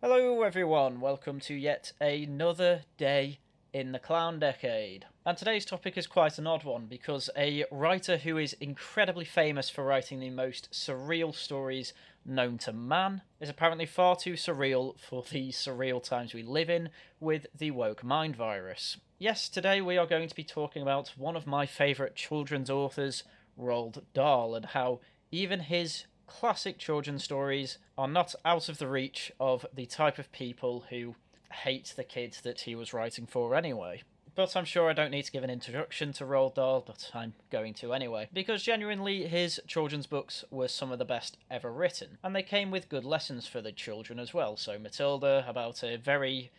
Hello everyone, welcome to yet another day in the clown decade. And today's topic is quite an odd one because a writer who is incredibly famous for writing the most surreal stories known to man is apparently far too surreal for the surreal times we live in with the woke mind virus. Yes, today we are going to be talking about one of my favourite children's authors, Roald Dahl, and how even his classic children's stories are not out of the reach of the type of people who hate the kids that he was writing for anyway. But I'm sure I don't need to give an introduction to Roald Dahl, but I'm going to anyway. Because genuinely, his children's books were some of the best ever written. And they came with good lessons for the children as well. So Matilda, about a very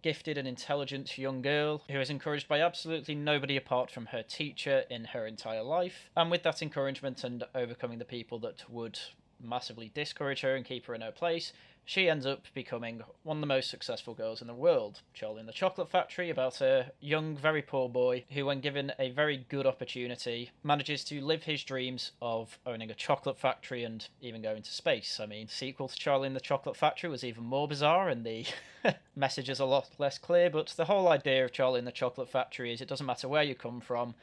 gifted and intelligent young girl who is encouraged by absolutely nobody apart from her teacher in her entire life. And with that encouragement and overcoming the people that would massively discourage her and keep her in her place, she ends up becoming one of the most successful girls in the world. Charlie and the Chocolate Factory, about a young, very poor boy who, when given a very good opportunity, manages to live his dreams of owning a chocolate factory and even going to space. I mean, the sequel to Charlie and the Chocolate Factory was even more bizarre and the message is a lot less clear, but the whole idea of Charlie and the Chocolate Factory is it doesn't matter where you come from,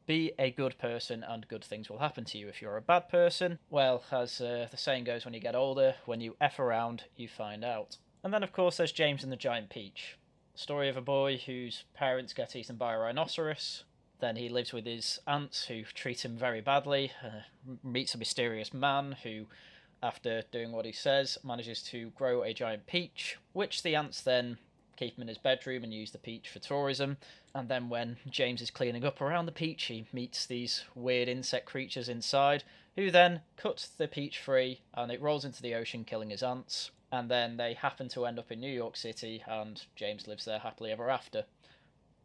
be a good person and good things will happen to you. If you're a bad person, well, as the saying goes, when you get older, when you F around, you find out. And then, of course, there's James and the Giant Peach. The story of a boy whose parents get eaten by a rhinoceros. Then he lives with his aunts who treat him very badly, meets a mysterious man who, after doing what he says, manages to grow a giant peach, which the aunts then keep him in his bedroom and use the peach for tourism. And then when James is cleaning up around the peach, he meets these weird insect creatures inside, who then cut the peach free, and it rolls into the ocean, killing his aunts. And then they happen to end up in New York City, and James lives there happily ever after.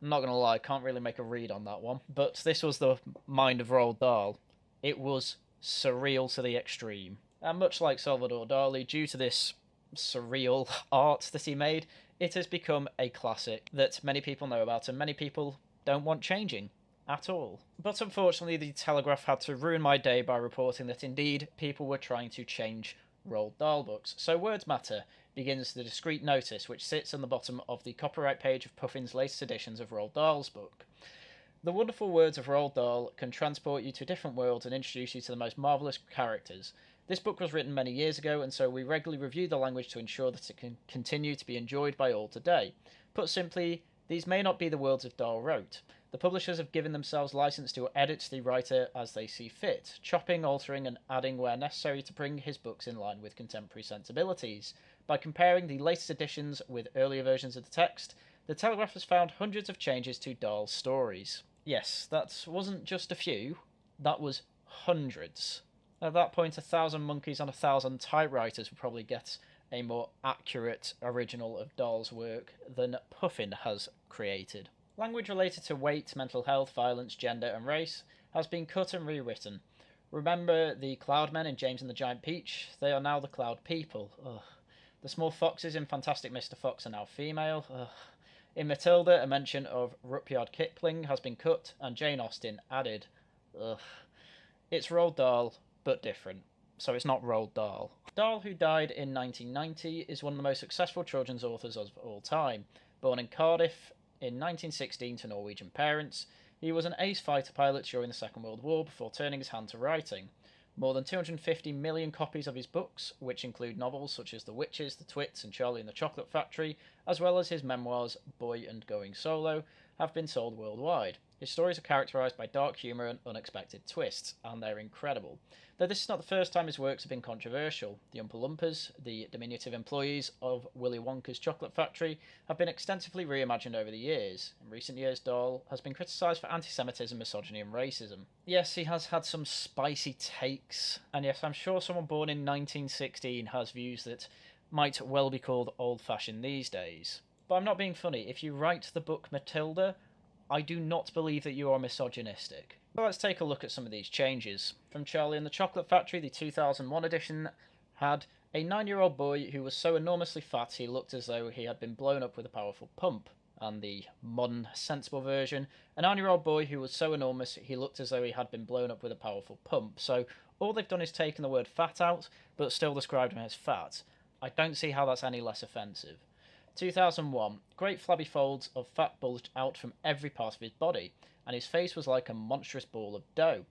I'm not going to lie, can't really make a read on that one, but this was the mind of Roald Dahl. It was surreal to the extreme. And much like Salvador Dali, due to this surreal art that he made, it has become a classic that many people know about and many people don't want changing at all. But unfortunately, the Telegraph had to ruin my day by reporting that indeed people were trying to change Roald Dahl books. So Words Matter begins the discreet notice which sits on the bottom of the copyright page of Puffin's latest editions of Roald Dahl's book. The wonderful words of Roald Dahl can transport you to a different world and introduce you to the most marvellous characters. This book was written many years ago, and so we regularly review the language to ensure that it can continue to be enjoyed by all today. Put simply, these may not be the words of Dahl wrote. The publishers have given themselves license to edit the writer as they see fit, chopping, altering, and adding where necessary to bring his books in line with contemporary sensibilities. By comparing the latest editions with earlier versions of the text, the Telegraph has found hundreds of changes to Dahl's stories. Yes, that wasn't just a few, that was hundreds. At that point, 1,000 monkeys on 1,000 typewriters would probably get a more accurate original of Dahl's work than Puffin has created. Language related to weight, mental health, violence, gender, and race has been cut and rewritten. Remember the Cloud Men in James and the Giant Peach? They are now the Cloud People. Ugh. The small foxes in Fantastic Mr. Fox are now female. Ugh. In Matilda, a mention of Rudyard Kipling has been cut and Jane Austen added. Ugh. It's Roald Dahl, but different. So it's not Roald Dahl. Dahl, who died in 1990, is one of the most successful children's authors of all time. Born in Cardiff in 1916 to Norwegian parents, he was an ace fighter pilot during the Second World War before turning his hand to writing. More than 250 million copies of his books, which include novels such as The Witches, The Twits, and Charlie and the Chocolate Factory, as well as his memoirs Boy and Going Solo, have been sold worldwide. His stories are characterised by dark humour and unexpected twists, and they're incredible. Though this is not the first time his works have been controversial. The Oompa Loompas, the diminutive employees of Willy Wonka's chocolate factory, have been extensively reimagined over the years. In recent years, Dahl has been criticised for anti-Semitism, misogyny and racism. Yes, he has had some spicy takes, and yes, I'm sure someone born in 1916 has views that might well be called old-fashioned these days. But I'm not being funny. If you write the book Matilda, I do not believe that you are misogynistic. But let's take a look at some of these changes. From Charlie and the Chocolate Factory, the 2001 edition had a 9-year-old boy who was so enormously fat he looked as though he had been blown up with a powerful pump. And the modern, sensible version, a 9-year-old boy who was so enormous he looked as though he had been blown up with a powerful pump. So all they've done is taken the word fat out, but still described him as fat. I don't see how that's any less offensive. 2001. Great flabby folds of fat bulged out from every part of his body, and his face was like a monstrous ball of dough.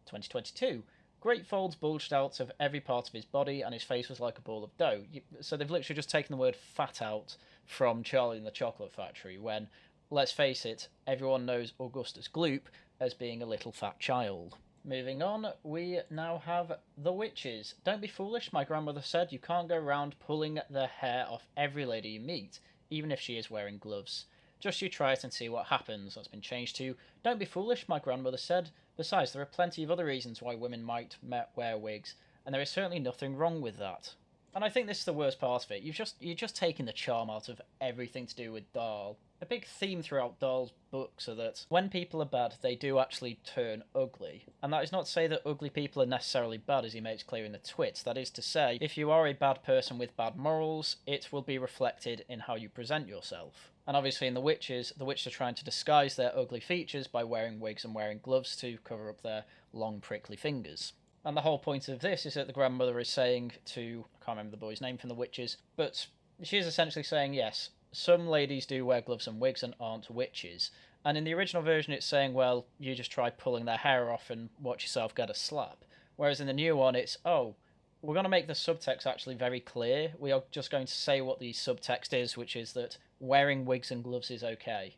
2022. Great folds bulged out of every part of his body, and his face was like a ball of dough. So they've literally just taken the word fat out from Charlie and the Chocolate Factory, when, let's face it, everyone knows Augustus Gloop as being a little fat child. Moving on, we now have the witches. Don't be foolish, my grandmother said. You can't go around pulling the hair off every lady you meet, even if she is wearing gloves. Just you try it and see what happens. That's been changed to, don't be foolish, my grandmother said. Besides, there are plenty of other reasons why women might wear wigs, and there is certainly nothing wrong with that. And I think this is the worst part of it. You're just taking the charm out of everything to do with Dahl. A big theme throughout Dahl's books are that when people are bad, they do actually turn ugly. And that is not to say that ugly people are necessarily bad, as he makes clear in the twits. That is to say, if you are a bad person with bad morals, it will be reflected in how you present yourself. And obviously in the witches are trying to disguise their ugly features by wearing wigs and wearing gloves to cover up their long prickly fingers. And the whole point of this is that the grandmother is saying to, I can't remember the boy's name from the witches, but she is essentially saying, yes, some ladies do wear gloves and wigs and aren't witches. And in the original version it's saying, well, you just try pulling their hair off and watch yourself get a slap. Whereas in the new one it's, oh, we're going to make the subtext actually very clear. We are just going to say what the subtext is, which is that wearing wigs and gloves is okay.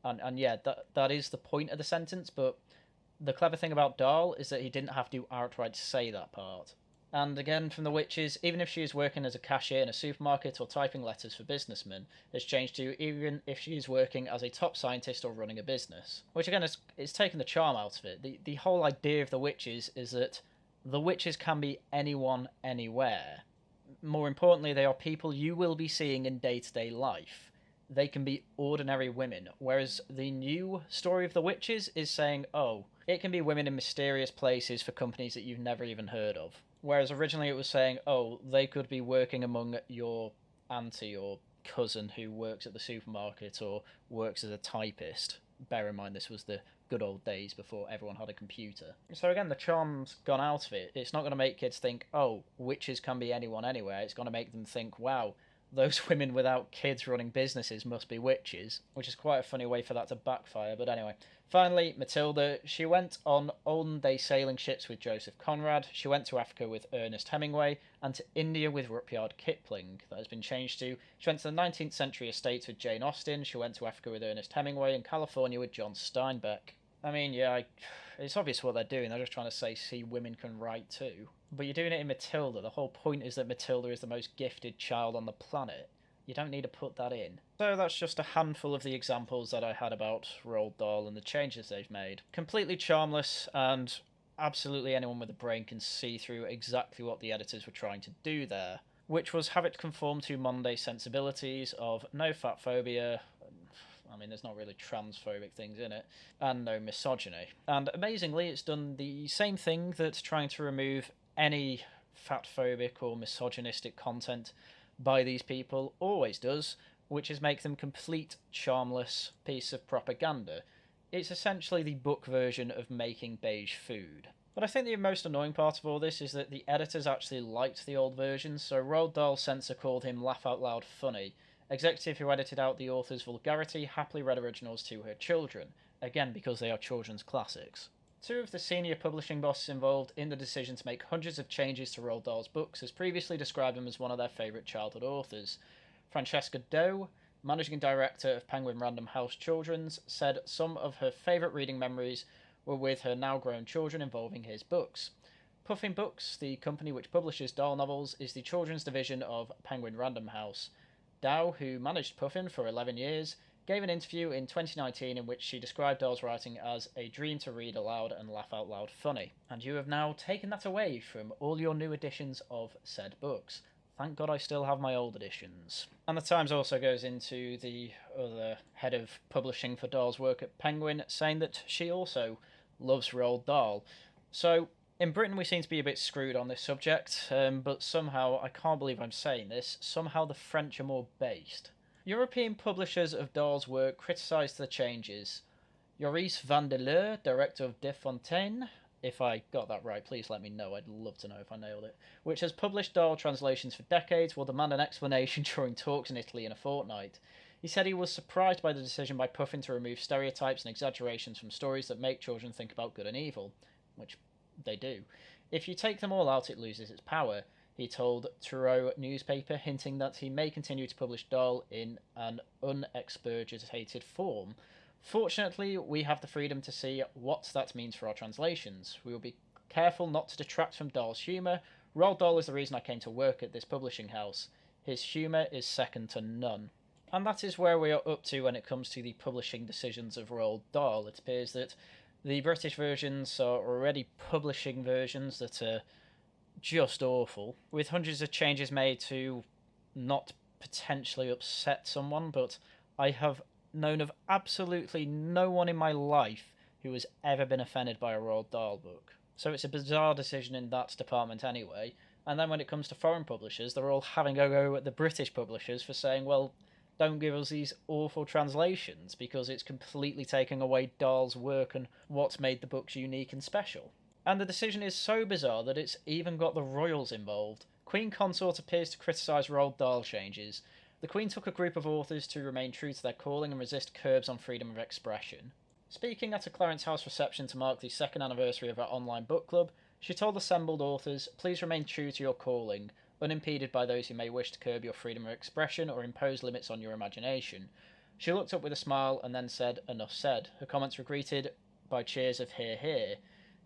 And yeah, that is the point of the sentence, but the clever thing about Dahl is that he didn't have to outright say that part. And again, from the witches, even if she is working as a cashier in a supermarket or typing letters for businessmen, it's changed to even if she is working as a top scientist or running a business. Which again, it's taken the charm out of it. The whole idea of the witches is that the witches can be anyone, anywhere. More importantly, they are people you will be seeing in day-to-day life. They can be ordinary women, whereas the new story of the witches is saying, oh, it can be women in mysterious places for companies that you've never even heard of. Whereas originally it was saying, oh, they could be working among your auntie or cousin who works at the supermarket or works as a typist. Bear in mind this was the good old days before everyone had a computer. So again, the charm's gone out of it. It's not going to make kids think, oh, witches can be anyone anywhere. It's going to make them think, wow, those women without kids running businesses must be witches, which is quite a funny way for that to backfire. But anyway, finally, Matilda, she went on olden-day sailing ships with Joseph Conrad, she went to Africa with Ernest Hemingway, and to India with Rudyard Kipling. That has been changed to, she went to the 19th century estates with Jane Austen, she went to Africa with Ernest Hemingway, and California with John Steinbeck. I mean, yeah, it's obvious what they're doing. They're just trying to say, see, women can write too. But you're doing it in Matilda. The whole point is that Matilda is the most gifted child on the planet. You don't need to put that in. So that's just a handful of the examples that I had about Roald Dahl and the changes they've made. Completely charmless, and absolutely anyone with a brain can see through exactly what the editors were trying to do there, which was have it conform to modern-day sensibilities of no fat phobia, I mean, there's not really transphobic things in it, and no misogyny. And amazingly, it's done the same thing that's trying to remove any fatphobic or misogynistic content by these people always does, which is make them complete, charmless piece of propaganda. It's essentially the book version of making beige food. But I think the most annoying part of all this is that the editors actually liked the old version, so Roald Dahl's censor called him Laugh Out Loud Funny. Executive who edited out the author's vulgarity happily read originals to her children, again because they are children's classics. Two of the senior publishing bosses involved in the decision to make hundreds of changes to Roald Dahl's books has previously described him as one of their favourite childhood authors. Francesca Doe, managing director of Penguin Random House Children's, said some of her favourite reading memories were with her now-grown children involving his books. Puffin Books, the company which publishes Dahl novels, is the children's division of Penguin Random House. Dow, who managed Puffin for 11 years, gave an interview in 2019 in which she described Dahl's writing as a dream to read aloud and laugh out loud funny. And you have now taken that away from all your new editions of said books. Thank God I still have my old editions. And the Times also goes into the other head of publishing for Dahl's work at Penguin, saying that she also loves Roald Dahl. So, in Britain we seem to be a bit screwed on this subject, but somehow, I can't believe I'm saying this, somehow the French are more based. European publishers of Dahl's work criticised the changes. Joris van der Leur, director of De Fontaine, if I got that right, please let me know. I'd love to know if I nailed it. Which has published Dahl translations for decades, will demand an explanation during talks in Italy in a fortnight. He said he was surprised by the decision by Puffin to remove stereotypes and exaggerations from stories that make children think about good and evil, which they do. If you take them all out, it loses its power, he told Truro newspaper, hinting that he may continue to publish Dahl in an unexpurgated form. Fortunately, we have the freedom to see what that means for our translations. We will be careful not to detract from Dahl's humour. Roald Dahl is the reason I came to work at this publishing house. His humour is second to none. And that is where we are up to when it comes to the publishing decisions of Roald Dahl. It appears that the British versions are already publishing versions that are just awful, with hundreds of changes made to not potentially upset someone, but I have known of absolutely no one in my life who has ever been offended by a Roald Dahl book. So it's a bizarre decision in that department anyway. And then when it comes to foreign publishers, they're all having a go at the British publishers for saying, well, don't give us these awful translations, because it's completely taking away Dahl's work and what made the books unique and special. And the decision is so bizarre that it's even got the royals involved. Queen Consort appears to criticise Roald Dahl changes. The Queen took a group of authors to remain true to their calling and resist curbs on freedom of expression. Speaking at a Clarence House reception to mark the second anniversary of our online book club, she told assembled authors, "Please remain true to your calling, unimpeded by those who may wish to curb your freedom of expression or impose limits on your imagination." She looked up with a smile and then said, "Enough said." Her comments were greeted by cheers of "hear, hear."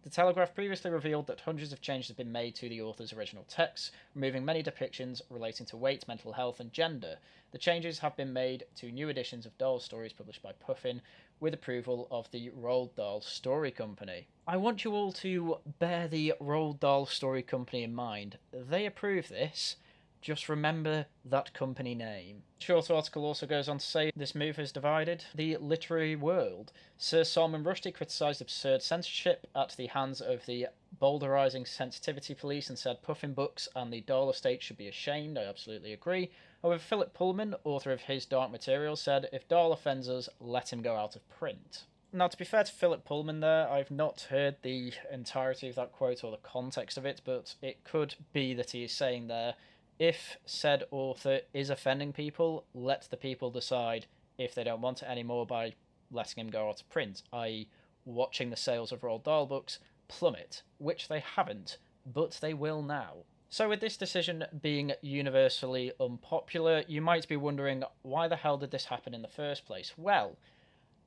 The Telegraph previously revealed that hundreds of changes have been made to the author's original texts, removing many depictions relating to weight, mental health, and gender. The changes have been made to new editions of Dahl stories published by Puffin, with approval of the Roald Dahl Story Company. I want you all to bear the Roald Dahl Story Company in mind. They approve this. Just remember that company name. The short article also goes on to say this move has divided the literary world. Sir Salman Rushdie criticised absurd censorship at the hands of the boulderising sensitivity police and said Puffin books and the Dahl estate should be ashamed. I absolutely agree. However, Philip Pullman, author of His Dark Materials, said, "If Dahl offends us, let him go out of print." Now, to be fair to Philip Pullman there, I've not heard the entirety of that quote or the context of it, but it could be that he is saying there, if said author is offending people, let the people decide if they don't want it anymore by letting him go out of print, i.e. watching the sales of Roald Dahl books plummet, which they haven't, but they will now. So with this decision being universally unpopular, you might be wondering, why the hell did this happen in the first place? Well,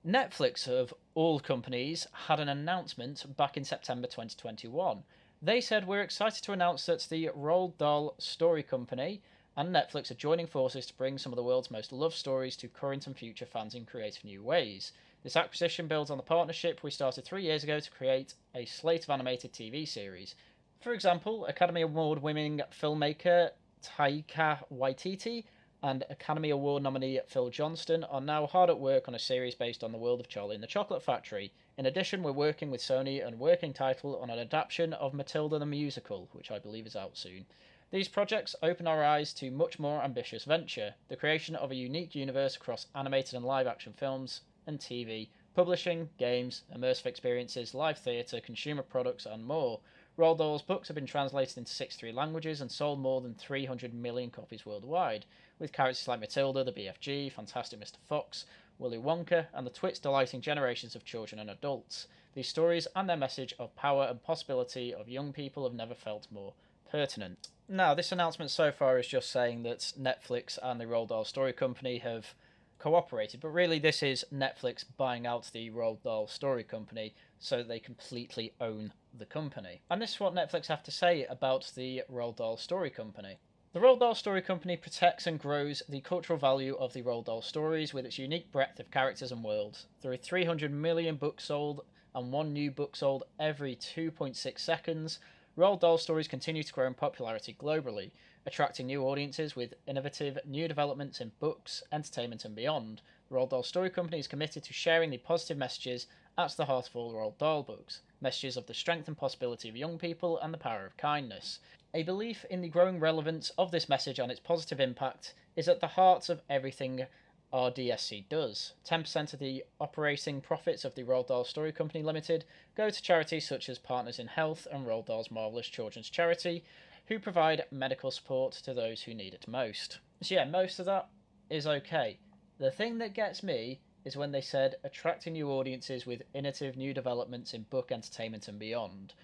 Netflix, of all companies, had an announcement back in September 2021. They said, "We're excited to announce that the Roald Dahl Story Company and Netflix are joining forces to bring some of the world's most loved stories to current and future fans in creative new ways. This acquisition builds on the partnership we started 3 years ago to create a slate of animated TV series. For example, Academy Award-winning filmmaker Taika Waititi and Academy Award nominee Phil Johnston are now hard at work on a series based on the world of Charlie and the Chocolate Factory. In addition, we're working with Sony and working title on an adaptation of Matilda the Musical, which I believe is out soon. These projects open our eyes to much more ambitious venture, the creation of a unique universe across animated and live-action films and TV, publishing, games, immersive experiences, live theatre, consumer products, and more. Roald Dahl's books have been translated into 63 languages and sold more than 300 million copies worldwide, with characters like Matilda, the BFG, Fantastic Mr. Fox, Willy Wonka, and the Twits delighting generations of children and adults. These stories and their message of power and possibility of young people have never felt more pertinent." Now, this announcement so far is just saying that Netflix and the Roald Dahl Story Company have cooperated, but really this is Netflix buying out the Roald Dahl Story Company so that they completely own the company. And this is what Netflix have to say about the Roald Dahl Story Company. The Roald Dahl Story Company protects and grows the cultural value of the Roald Dahl stories with its unique breadth of characters and worlds. There are 300 million books sold and one new book sold every 2.6 seconds. Roald Dahl stories continue to grow in popularity globally, attracting new audiences with innovative new developments in books, entertainment and beyond. The Roald Dahl Story Company is committed to sharing the positive messages at the heart of all Roald Dahl books, messages of the strength and possibility of young people and the power of kindness. A belief in the growing relevance of this message and its positive impact is at the heart of everything RDSC does. 10% of the operating profits of the Roald Dahl Story Company Limited go to charities such as Partners in Health and Roald Dahl's Marvellous Children's Charity, who provide medical support to those who need it most. So yeah, most of that is okay. The thing that gets me is when they said attracting new audiences with innovative new developments in book entertainment and beyond.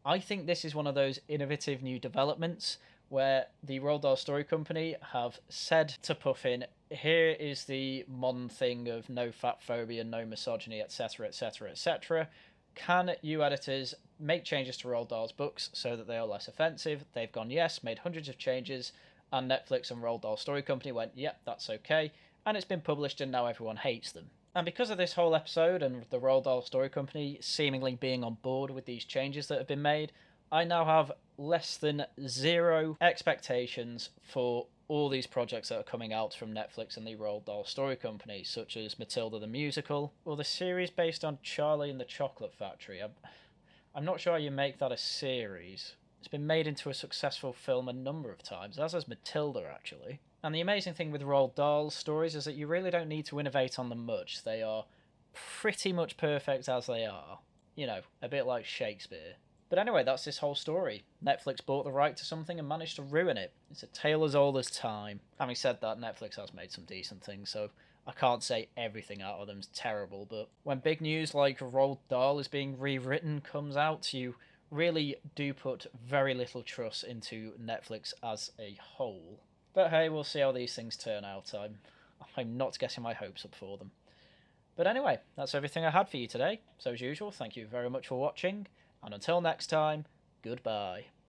I think this is one of those innovative new developments where the Roald Dahl Story Company have said to Puffin, here is the modern thing of no fat phobia, no misogyny, etc., etc., etc. Can you editors make changes to Roald Dahl's books so that they are less offensive? They've gone yes, made hundreds of changes, and Netflix and Roald Dahl Story Company went, yep, that's okay, and it's been published and now everyone hates them. And because of this whole episode and the Roald Dahl Story Company seemingly being on board with these changes that have been made, I now have less than zero expectations for all these projects that are coming out from Netflix and the Roald Dahl Story Company, such as Matilda the Musical, or the series based on Charlie and the Chocolate Factory. I'm not sure how you make that a series. It's been made into a successful film a number of times, as has Matilda, actually. And the amazing thing with Roald Dahl's stories is that you really don't need to innovate on them much. They are pretty much perfect as they are. You know, a bit like Shakespeare. But anyway, that's this whole story. Netflix bought the right to something and managed to ruin it. It's a tale as old as time. Having said that, Netflix has made some decent things, so I can't say everything out of them's terrible, but when big news like Roald Dahl is being rewritten comes out, you really do put very little trust into Netflix as a whole. But hey, we'll see how these things turn out. I'm not getting my hopes up for them. But anyway, that's everything I had for you today. So as usual, thank you very much for watching, and until next time, goodbye.